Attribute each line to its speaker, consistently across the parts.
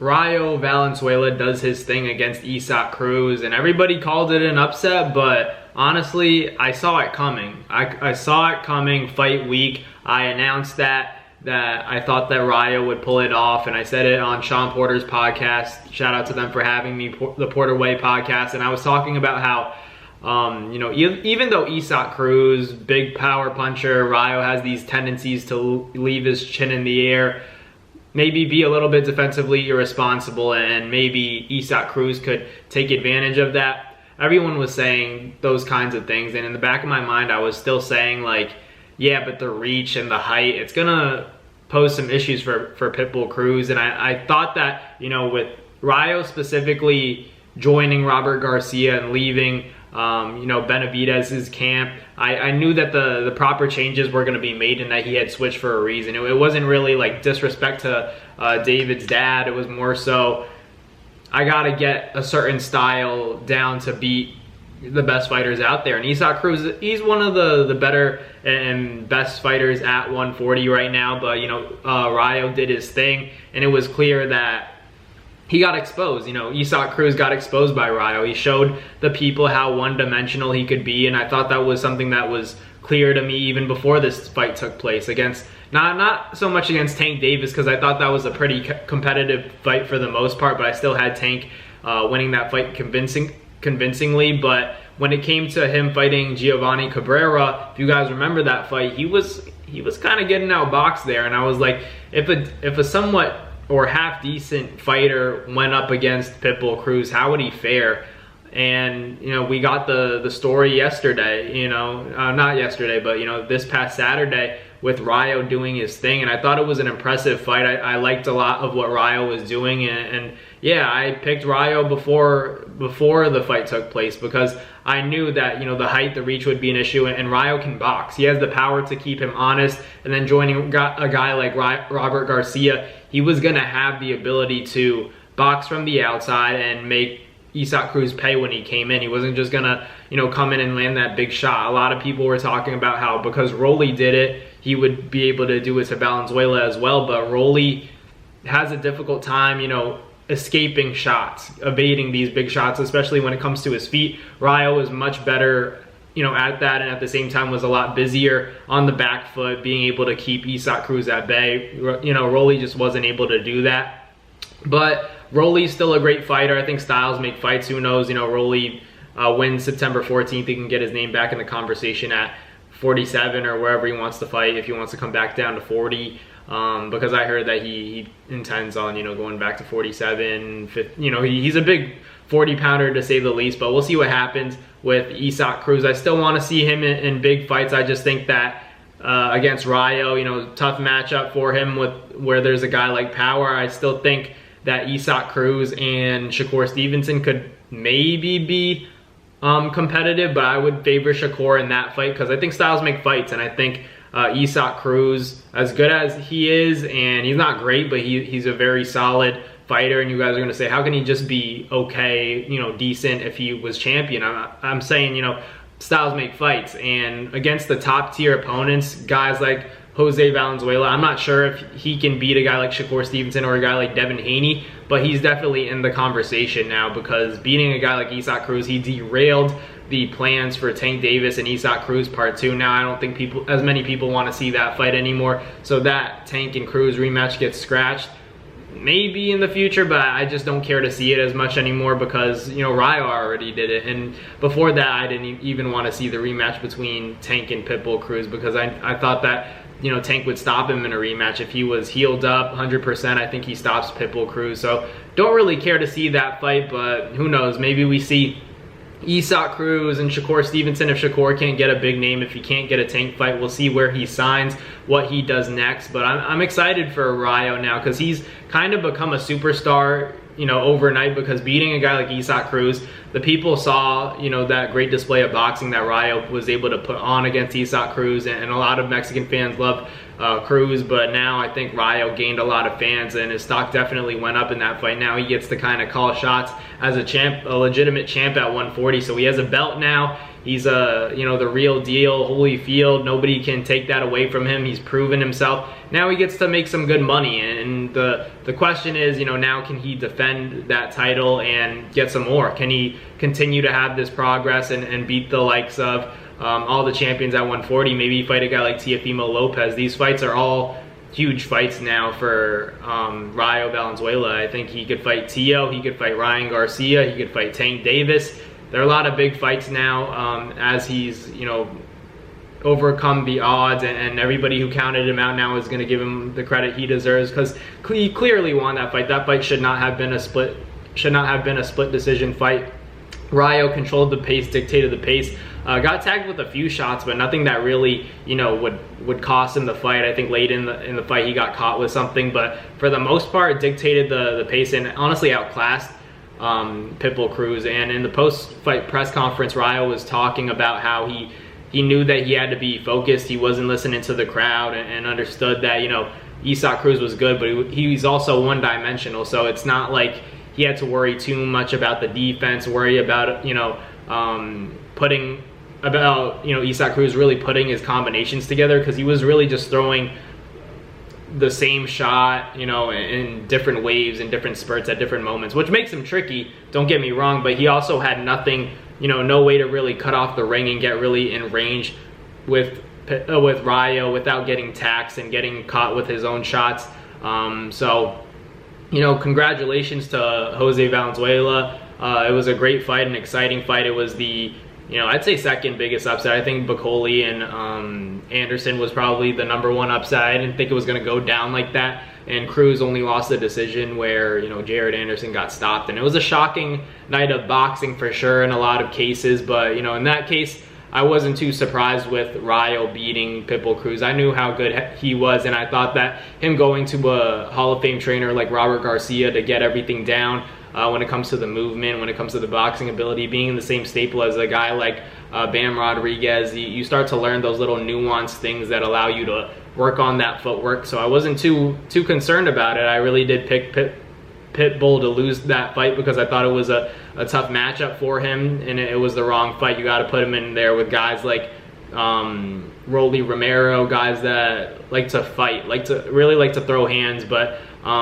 Speaker 1: Rayo Valenzuela does his thing against Isaac Cruz, and everybody called it an upset, but honestly, I saw it coming. I saw it coming fight week. I announced that I thought that Rayo would pull it off, and I said it on Sean Porter's podcast. Shout out to them for having me, the Porter Way podcast, and I was talking about how even though Isaac Cruz, big power puncher, Rayo has these tendencies to leave his chin in the air, maybe be a little bit defensively irresponsible, and maybe Isaac Cruz could take advantage of that. Everyone was saying those kinds of things, and in the back of my mind, I was still saying, like, yeah, but the reach and the height, it's gonna pose some issues for Pitbull Cruz. And I thought that, with Rayo specifically joining Robert Garcia and leaving Benavidez's camp, I knew that the proper changes were going to be made and that he had switched for a reason. It wasn't really like disrespect to David's dad. It was more so, I got to get a certain style down to beat the best fighters out there. And Isaac Cruz, he's one of the better and best fighters at 140 right now. But, Rayo did his thing, and it was clear that he got exposed. Isaac Cruz got exposed by Rayo. He showed the people how one-dimensional he could be, and I thought that was something that was clear to me even before this fight took place against, not so much against Tank Davis, because I thought that was a pretty competitive fight for the most part, but I still had Tank winning that fight convincingly. But when it came to him fighting Giovanni Cabrera, if you guys remember that fight, he was kind of getting outboxed there, and I was like, if a somewhat or half decent fighter went up against Pitbull Cruz, how would he fare? And we got the story yesterday, not yesterday, but this past Saturday, with Rayo doing his thing, and I thought it was an impressive fight. I liked a lot of what Rayo was doing, and yeah, I picked Rayo before the fight took place, because I knew that the height, the reach would be an issue, and Rayo can box. He has the power to keep him honest, and then joining a guy like Robert Garcia, he was gonna have the ability to box from the outside and make Isaac Cruz pay when he came in. He wasn't just gonna come in and land that big shot. A lot of people were talking about how because Rolly did it, he would be able to do it to Valenzuela as well, but Rolly has a difficult time escaping shots, evading these big shots, especially when it comes to his feet. Rayo is much better at that, and at the same time was a lot busier on the back foot, being able to keep Isaac Cruz at bay. Rolly just wasn't able to do that. But Rolly's still a great fighter. I think styles make fights. Who knows? Rolly wins September 14th. He can get his name back in the conversation at 47 or wherever he wants to fight, if he wants to come back down to 40. Because I heard that he intends on, going back to 47, 50, he's a big 40 pounder to say the least, but we'll see what happens with Isaac Cruz. I still want to see him in big fights. I just think that against Rayo, tough matchup for him where there's a guy like Power. I still think that Isaac Cruz and Shakur Stevenson could maybe be competitive, but I would favor Shakur in that fight, because I think styles make fights, and I think Isaac Cruz, as good as he is, and he's not great, but he's a very solid fighter. And you guys are going to say, how can he just be okay, decent if he was champion? I'm saying, styles make fights, and against the top tier opponents, guys like Jose Valenzuela, I'm not sure if he can beat a guy like Shakur Stevenson or a guy like Devin Haney, but he's definitely in the conversation now, because beating a guy like Isaac Cruz, he derailed the plans for Tank Davis and Isaac Cruz Part 2. Now I don't think as many people want to see that fight anymore, so that Tank and Cruz rematch gets scratched. Maybe in the future, but I just don't care to see it as much anymore, because Rayo already did it, and before that I didn't even want to see the rematch between Tank and Pitbull Cruz, because I thought that Tank would stop him in a rematch if he was healed up 100%. I think he stops Pitbull Cruz, so don't really care to see that fight, but who knows, maybe we see Isaac Cruz and Shakur Stevenson. If Shakur can't get a big name, if he can't get a Tank fight, we'll see where he signs, what he does next. But I'm excited for Rayo now, because he's kind of become a superstar overnight, because beating a guy like Isaac Cruz, the people saw that great display of boxing that Rayo was able to put on against Isaac Cruz, and a lot of Mexican fans love Cruz, but now I think Rayo gained a lot of fans, and his stock definitely went up in that fight. Now he gets to kind of call shots as a legitimate champ at 140, so he has a belt now. He's the real deal, Holyfield. Nobody can take that away from him. He's proven himself. Now he gets to make some good money, and the question is, now can he defend that title and get some more? Can he continue to have this progress and beat the likes of all the champions at 140? Maybe fight a guy like Teofimo Lopez. These fights are all huge fights now for Rayo Valenzuela. I think he could fight Tio, he could fight Ryan Garcia, he could fight Tank Davis. There are a lot of big fights now as he's, overcome the odds, and everybody who counted him out now is going to give him the credit he deserves, because he clearly won that fight. That fight should not have been a split decision fight. Rayo controlled the pace, dictated the pace. Got tagged with a few shots, but nothing that really, would cost him the fight. I think late in the fight he got caught with something, but for the most part dictated the pace and honestly outclassed Pitbull Cruz. And in the post-fight press conference, Rayo was talking about how he knew that he had to be focused. He wasn't listening to the crowd and understood that, Isaac Cruz was good, but he's also one-dimensional. So it's not like he had to worry too much about the defense, worry about, Isaac Cruz really putting his combinations together, because he was really just throwing the same shot, in different waves and different spurts at different moments, which makes him tricky, don't get me wrong, but he also had nothing, no way to really cut off the ring and get really in range with Rayo without getting taxed and getting caught with his own shots. So, congratulations to Jose Valenzuela. It was a great fight, an exciting fight. It was the, I'd say second biggest upset. I think Bacoli and Anderson was probably the #1 upset. I didn't think it was going to go down like that. And Cruz only lost a decision where, Jared Anderson got stopped. And it was a shocking night of boxing for sure in a lot of cases. But, in that case, I wasn't too surprised with Rayo beating Pitbull Cruz. I knew how good he was, and I thought that him going to a Hall of Fame trainer like Robert Garcia to get everything down when it comes to the movement, when it comes to the boxing ability, being in the same staple as a guy like Bam Rodriguez, you start to learn those little nuanced things that allow you to work on that footwork. So I wasn't too concerned about it. I really did pick Pitbull to lose that fight because I thought it was a tough matchup for him, and it was the wrong fight. You got to put him in there with guys like Rolly Romero, guys that like to fight, really like to throw hands, but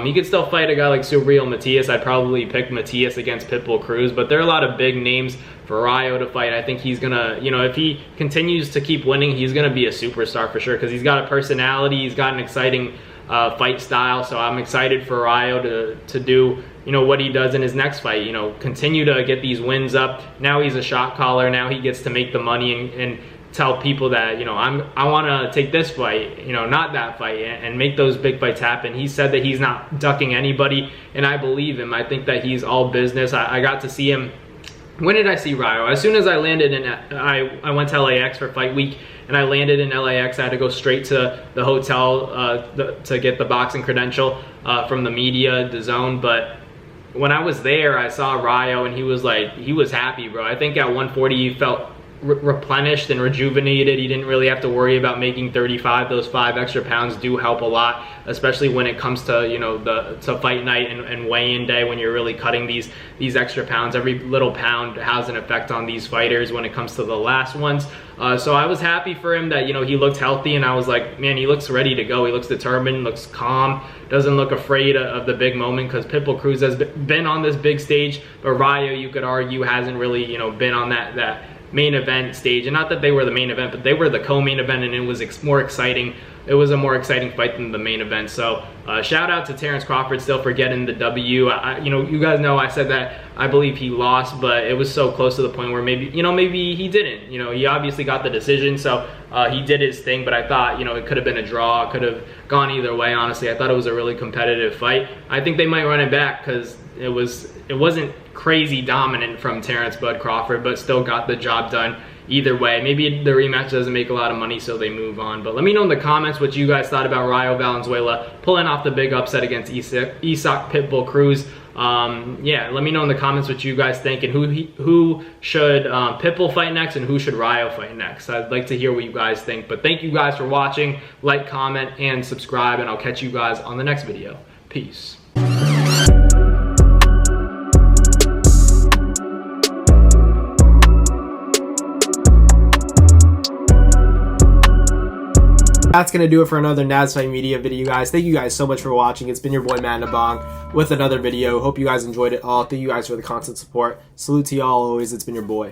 Speaker 1: he could still fight a guy like Subriel Matias. I'd probably pick Matias against Pitbull Cruz, but there are a lot of big names for Rayo to fight. I think he's gonna, if he continues to keep winning, he's gonna be a superstar for sure, because he's got a personality, he's got an exciting fight style. So I'm excited for Rayo to do what he does in his next fight. Continue to get these wins up. Now he's a shot caller. Now he gets to make the money and tell people that I want to take this fight, not that fight, and make those big fights happen. He said that he's not ducking anybody, and I believe him. I think that he's all business. I got to see him. When did I see Rayo? As soon as I landed I went to LAX for fight week, and I landed in LAX. I had to go straight to the hotel to get the boxing credential from the media, DAZN. But when I was there, I saw Rayo, and he was happy, bro. I think at 140 he felt replenished and rejuvenated. He didn't really have to worry about making 35. Those 5 extra pounds do help a lot, especially when it comes to to fight night and weigh-in day, when you're really cutting these extra pounds. Every little pound has an effect on these fighters when it comes to the last ones. So I was happy for him that he looked healthy, and I was like, man, he looks ready to go. He looks determined, looks calm, doesn't look afraid of the big moment, because Pitbull Cruz has been on this big stage, but Rayo, you could argue, hasn't really been on that main event stage. And not that they were the main event, but they were the co-main event, and it was more exciting. It was a more exciting fight than the main event. So shout out to Terrence Crawford still for getting the W. You guys know I said that I believe he lost, but it was so close to the point where maybe he didn't. He obviously got the decision, so he did his thing. But I thought it could have been a draw, it could have gone either way. Honestly, I thought it was a really competitive fight. I think they might run it back, because it wasn't crazy dominant from Terrence Bud Crawford, but still got the job done either way. Maybe the rematch doesn't make a lot of money, so they move on. But let me know in the comments what you guys thought about Rayo Valenzuela pulling off the big upset against Isaac Pitbull Cruz. Yeah, let me know in the comments what you guys think, and who should Pitbull fight next, and who should Rayo fight next. I'd like to hear what you guys think. But thank you guys for watching. Like, comment, and subscribe, and I'll catch you guys on the next video. Peace.
Speaker 2: That's going to do it for another Naz Fight Media video, guys. Thank you guys so much for watching. It's been your boy, Man Nabong, with another video. Hope you guys enjoyed it all. Thank you guys for the constant support. Salute to y'all always. It's been your boy.